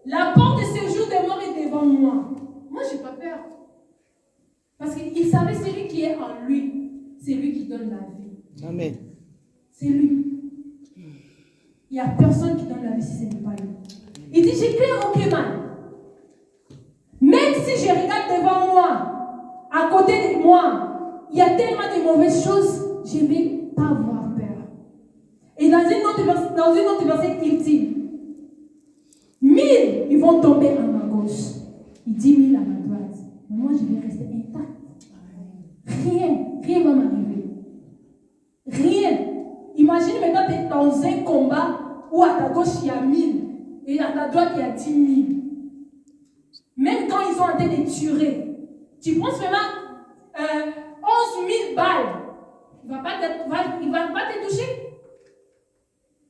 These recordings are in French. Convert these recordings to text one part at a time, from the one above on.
La porte de séjour des morts est devant moi. Moi, je n'ai pas peur. Parce qu'il savait celui qui est en lui. C'est lui qui donne la vie. Amen. C'est lui. Il n'y a personne qui donne la vie si ce n'est pas lui. Il dit, j'ai créé aucun mal. Même si je regarde devant moi, à côté de moi, il y a tellement de mauvaises choses, je ne vais pas avoir peur. Et dans une autre verset, il dit, 1000, ils vont tomber à ma gauche. Il dit 1000 à ma droite. Mais moi, je vais rester intact. Rien ne va m'arriver. Rien. Imagine maintenant, tu es dans un combat où à ta gauche, il y a 1000 et à ta droite, il y a 10 000. Même quand ils sont en train de tirer, tu penses vraiment 11 000 balles. Il ne va pas te toucher.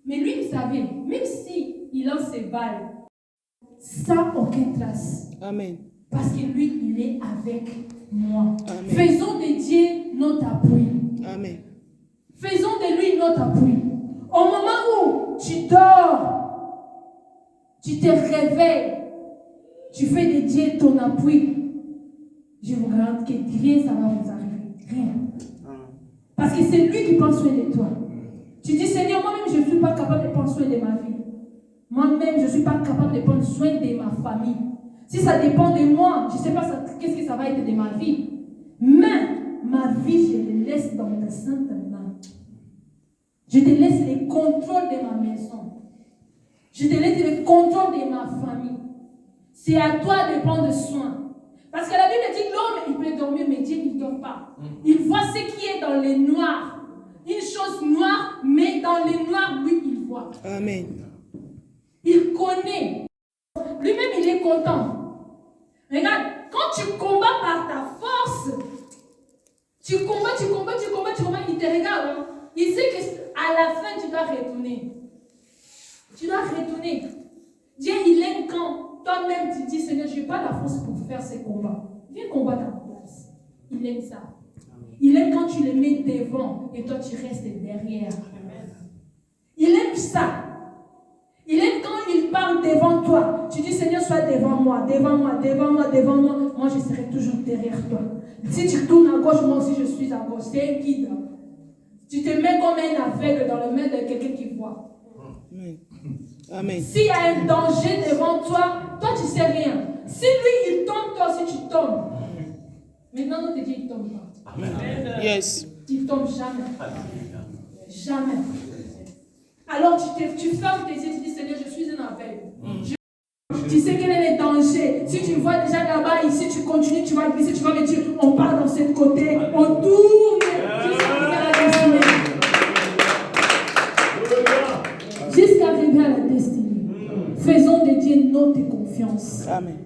Mais lui, il savait, même s'il lance ses balles, sans aucune trace. Amen. Parce que lui, il est avec moi. Amen. Faisons de Dieu notre appui. Amen. Faisons de lui notre appui. Au moment où tu dors, tu te réveilles, tu fais de Dieu ton appui, je vous garantis que rien ça va vous arriver. Rien. Parce que c'est lui qui prend soin de toi. Tu dis, Seigneur, moi-même, je ne suis pas capable de prendre soin de ma vie. Moi-même, je ne suis pas capable de prendre soin de ma famille. Si ça dépend de moi, je ne sais pas qu'est-ce que ça va être de ma vie. Mais ma vie, je le laisse dans ta sainte main. Je te laisse le contrôle de ma maison. Je te laisse le contrôle de ma famille. C'est à toi de prendre soin. Parce que la Bible dit que l'homme, il peut dormir, mais Dieu ne dort pas. Il voit ce qui est dans le noir. Une chose noire, mais dans le noir, lui, il voit. Amen. Il connaît. Lui-même, il est content. Regarde, quand tu combats par ta force, tu combats, il te regarde. Hein? Il sait qu'à la fin, tu dois retourner. Tu dois retourner. Dieu, il aime quand toi-même, tu dis, Seigneur, je n'ai pas la force pour faire ces combats. Viens combattre à ma place. Il aime ça. Il aime quand tu le mets devant et toi, tu restes derrière. Il aime ça. Il aime quand il parle devant toi. Tu dis, Seigneur, sois devant moi, devant moi, devant moi, devant moi. Moi, je serai toujours derrière toi. Si tu tournes à gauche, moi aussi, je suis à gauche. C'est un guide. Tu te mets comme un aveugle dans le main de quelqu'un qui voit. Amen. S'il y a un danger devant toi, toi, tu ne sais rien. Si lui, il tombe, toi aussi, tu tombes. Maintenant, nous te dit, il ne tombe pas. Amen. Yes. Il ne tombe jamais. Jamais. Alors, tu fermes tes yeux, tu dis, Seigneur, je suis un aveugle. Tu sais quel est le danger. Si tu vois déjà là-bas, ici, tu continues, tu vas glisser, tu vas me dire, on part dans ce côté, on tourne jusqu'à arriver à la destinée. Faisons de Dieu notre confiance. Amen.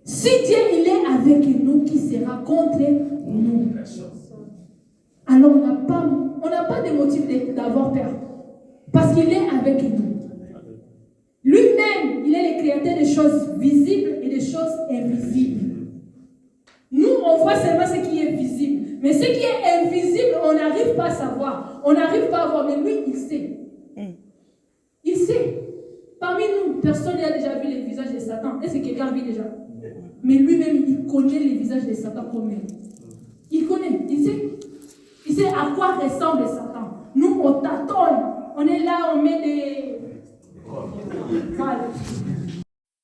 Si Dieu il est avec nous, qui sera contre nous? Alors on n'a pas de motif d'avoir peur. Parce qu'il est avec nous. Lui-même, il est le créateur des choses visibles et des choses invisibles. Nous, on voit seulement ce qui est visible. Mais ce qui est invisible, on n'arrive pas à savoir. On n'arrive pas à voir. Mais lui, il sait. Il sait. Parmi nous, personne n'a déjà vu les visages de Satan. Est-ce que quelqu'un a vu déjà? Mais lui-même, il connaît les visages de Satan comme lui. Il connaît. Il sait. Il sait à quoi ressemble Satan. Nous, on tâtonne. On est là, on met des... Voilà.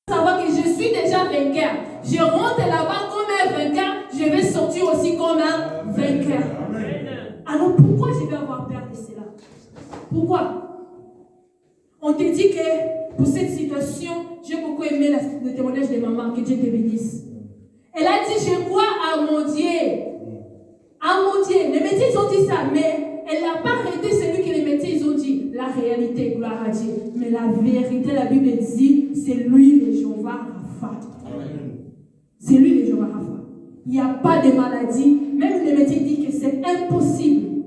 Savoir que je suis déjà vainqueur. Je rentre là-bas comme un vainqueur, je vais sortir aussi comme un vainqueur. Alors pourquoi je vais avoir peur de cela? Pourquoi? On te dit que pour cette situation, j'ai beaucoup aimé le témoignage de maman, que Dieu te bénisse. Elle a dit, je crois à mon Dieu. À mon Dieu. Les médecins ont dit ça, mais elle n'a pas arrêté celui que les médecins ont dit. La réalité, gloire à Dieu. Mais la vérité, la Bible dit, c'est lui le Jéhovah Rapha. C'est lui le Jéhovah Rapha. Il n'y a pas de maladie. Même les médecins disent que c'est impossible.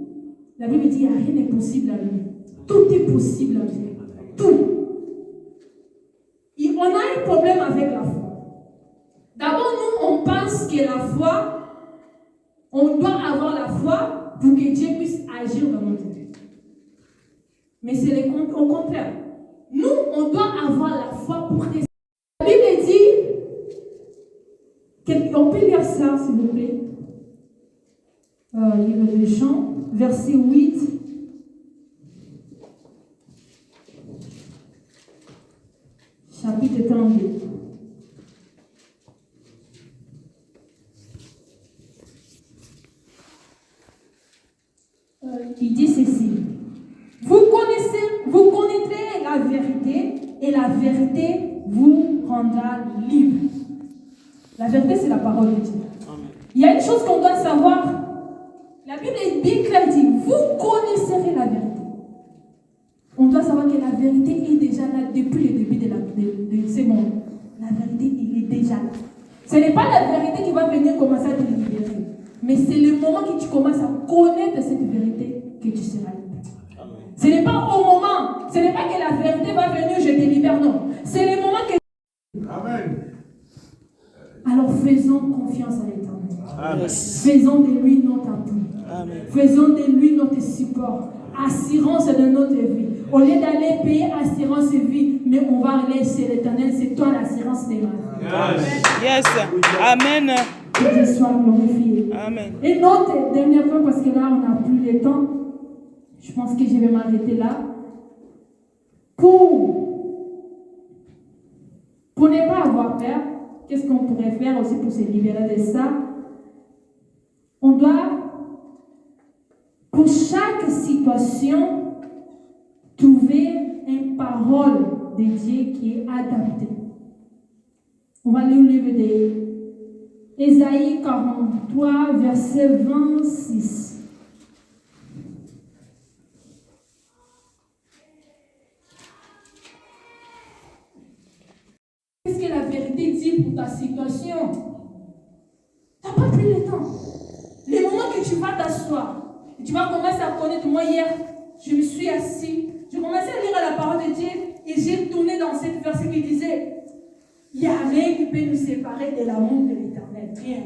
La Bible dit, il n'y a rien d'impossible à lui. Tout est possible à Dieu. Tout. Et on a un problème avec la foi. D'abord, nous, on pense que la foi, on doit avoir la foi pour que Dieu puisse agir dans notre vie. Mais c'est au contraire. Nous, on doit avoir la foi pour résister. La Bible On peut lire ça, s'il vous plaît. Livre des Chants, verset 8. Chapitre 32. Il dit ceci. Vous connaîtrez la vérité et la vérité vous rendra libre. La vérité, c'est la parole de Dieu. Il y a une chose qu'on doit savoir. La Bible est bien claire, elle dit, vous connaîtrez la vérité. On doit savoir que la vérité est déjà là depuis le début de ce monde. La vérité, il est déjà là. Ce n'est pas la vérité qui va venir commencer à te libérer. Mais c'est le moment que tu commences à connaître cette vérité que tu seras libre. Ce n'est pas au moment, ce n'est pas que la vérité va venir, je te libère, non. C'est le moment que... Amen. Alors faisons confiance à l'Éternel. Faisons de lui notre appui. Faisons de lui notre support. Assurance de notre vie. Au lieu d'aller payer assurance de vie, mais on va aller chez l'Éternel, c'est toi l'assurance des malades. Yes. Amen. Que Dieu soit glorifié. Amen. Et notre dernier point, parce que là on n'a plus le temps, je pense que je vais m'arrêter là. Pour ne pas avoir peur, qu'est-ce qu'on pourrait faire aussi pour se libérer de ça? On doit, pour chaque situation, trouver une parole de Dieu qui est adaptée. On va lire le livre d'Ésaïe 43, verset 26. Qu'est-ce que la vérité dit pour ta situation? Tu n'as pas pris le temps. Les moments que tu vas t'asseoir, tu vas commencer à connaître. Moi, hier, je me suis assis, je commençais à lire la parole de Dieu et j'ai tourné dans cette verset qui disait il n'y a rien qui peut nous séparer de l'amour de l'Éternel. Rien.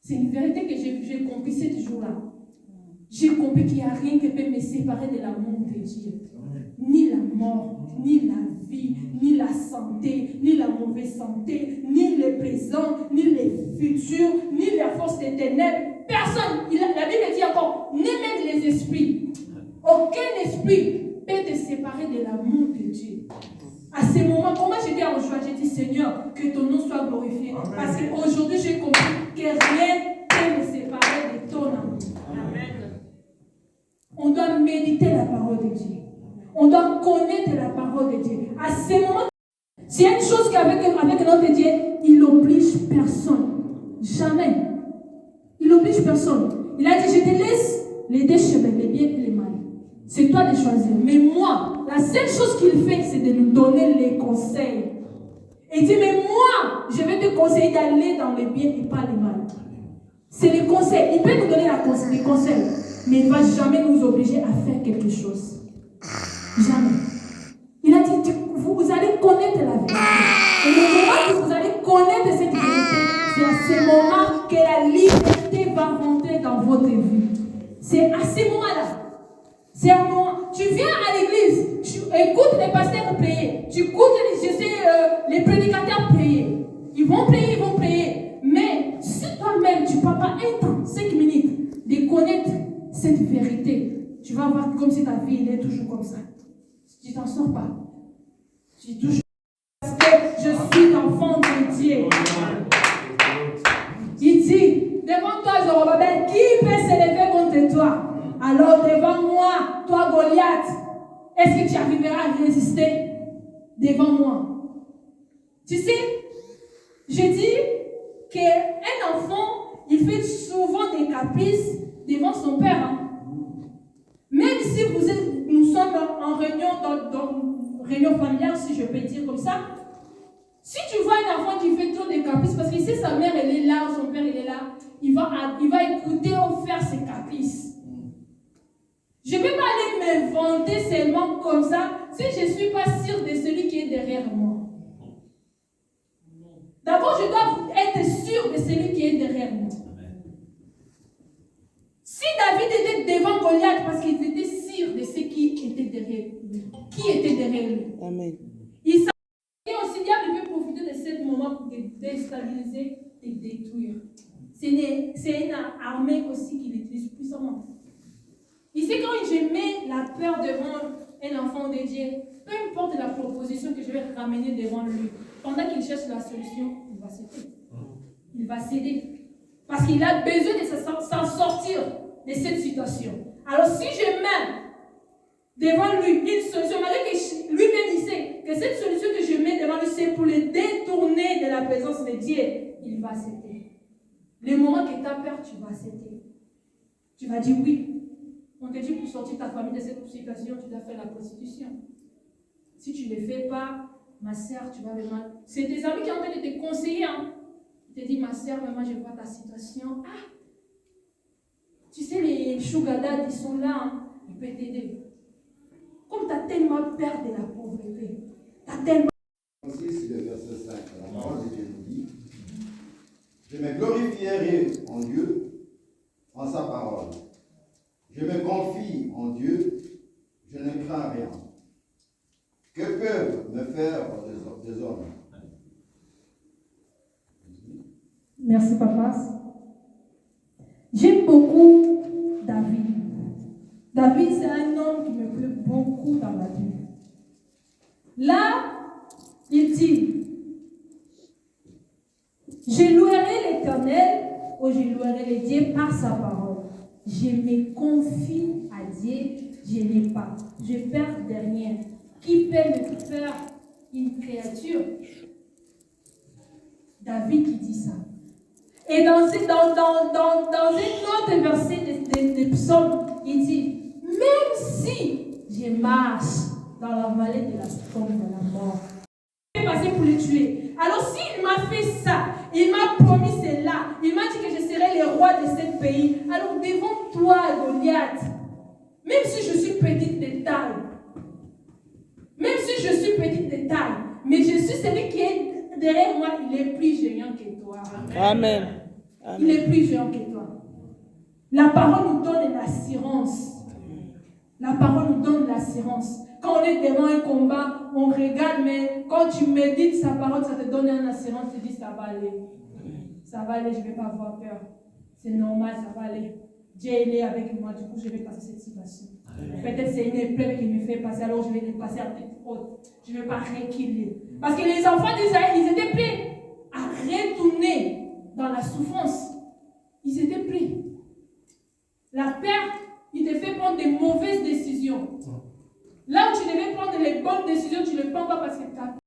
C'est une vérité que j'ai compris ce jour-là. J'ai compris qu'il n'y a rien qui peut me séparer de l'amour de Dieu. Ni la mort, ni la vie, ni la santé, ni la mauvaise santé, ni le présent, ni le futur, ni la force des ténèbres. Personne, la Bible dit encore, ni même les esprits. Aucun esprit peut te séparer de l'amour de Dieu. À ce moment, comment j'étais en joie, j'ai dit Seigneur, que ton nom soit glorifié. Amen. Parce qu'aujourd'hui, j'ai compris que rien ne peut me séparer de ton amour. Amen. On doit méditer la parole de Dieu. On doit connaître la parole de Dieu. À ce moment, s'il y a une chose qu'avec notre Dieu, il n'oblige personne. Jamais. Il n'oblige personne. Il a dit, je te laisse les deux chemins, les bien et les mal. C'est toi de choisir. Mais moi, la seule chose qu'il fait, c'est de nous donner les conseils. Et il dit, mais moi, je vais te conseiller d'aller dans le bien et pas le mal. C'est les conseils. Il peut nous donner les conseils, mais il ne va jamais nous obliger à faire quelque chose. Jamais. Il a dit, vous allez connaître la vérité. Et le moment que vous allez connaître cette vérité, c'est à ce moment que la liberté va rentrer dans votre vie. C'est à ce moment-là. C'est un moment. Tu viens à l'église, tu écoutes les pasteurs prier, tu écoutes les prédicateurs prier. Ils vont prier. Mais si toi-même, tu ne prends pas un temps, 5 minutes, de connaître cette vérité, tu vas voir comme si ta vie est toujours comme ça. Tu t'en sors pas. Tu es toujours parce que je suis l'enfant de Dieu. Il dit, devant toi, Zorobabel, qui peut s'élever contre toi? Alors devant moi, toi Goliath, est-ce que tu arriveras à résister devant moi? Tu sais, je dis qu'un enfant, il fait souvent des caprices devant son père. Hein. Même si nous sommes en réunion, dans réunion familiale, si je peux dire comme ça, si tu vois un enfant qui fait trop des caprices, parce que si sa mère elle est là, son père il est là, il va écouter ou faire ses caprices. Je ne peux pas aller me vanter seulement comme ça si je ne suis pas sûre de celui qui est derrière moi. D'abord, je dois être sûre de celui qui est derrière moi. Si David était devant Goliath parce qu'il était sûr de ce qui était derrière lui. Qui était derrière lui? Amen. Il savait aussi, diable peut profiter de ce moment pour te déstabiliser et détruire. C'est une armée aussi qu'il utilise puissamment. Ici, quand je mets la peur devant un enfant de Dieu, peu importe la proposition que je vais ramener devant lui, pendant qu'il cherche la solution, il va céder. Il va céder. Parce qu'il a besoin de s'en sortir de cette situation. Alors si je mets devant lui une solution, malgré que lui-même il sait que cette solution que je mets devant lui, c'est pour le détourner de la présence de Dieu, il va céder. Le moment que tu as peur, tu vas céder. Tu vas dire oui. On te dit pour sortir ta famille de cette situation, tu dois faire la prostitution. Si tu ne le fais pas, ma sœur, tu vas le mal. C'est tes amis qui sont en train de te conseiller. Hein. Ils te disent, ma sœur, maman, je vois ta situation. Ah, tu sais, les sugar daddy, ils sont là. Hein. Ils peuvent t'aider. Comme tu as tellement peur de la pauvreté, tu as tellement... Ici, le verset 5, la parole de Dieu nous dit, je me glorifierai en Dieu, en sa parole. Je me confie en Dieu, je ne crains rien. Que peuvent me faire des hommes? Merci, papa. J'aime beaucoup David. David, c'est un homme qui me plaît beaucoup dans la Bible. Là, il dit, je louerai l'Éternel, ou je louerai le Dieu par sa parole. Je me confie à Dieu, je n'ai pas. Je perds de rien. Qui peut me faire une créature? David qui dit ça. Et dans un autre verset de psaume, il dit, même si je marche dans la vallée de la tombe de la mort, je vais passer pour le tuer. Alors s'il m'a fait ça, il m'a promis cela, il m'a dit que je serai le roi de ce pays, alors devant toi, Goliath, même si je suis petite de taille, mais je suis celui qui est derrière moi, il est plus géant que toi. Amen. Il est plus géant que toi. La parole nous donne l'assurance. La parole nous donne l'assurance. Quand on est devant un combat, on regarde, mais quand tu médites sa parole, ça te donne une assurance. Tu te dis, ça va aller. Ça va aller, je ne vais pas avoir peur. C'est normal, ça va aller. Dieu il est avec moi, du coup, je vais passer cette situation. Peut-être c'est une épreuve qui me fait passer, alors je vais le passer à tête haute. Je ne vais pas reculer. Parce que les enfants d'Israël, ils étaient prêts à retourner dans la souffrance. Ils étaient prêts. La peur, il te fait prendre des mauvaises décisions. Là où tu devais prendre les bonnes décisions, tu ne les prends pas parce que tu as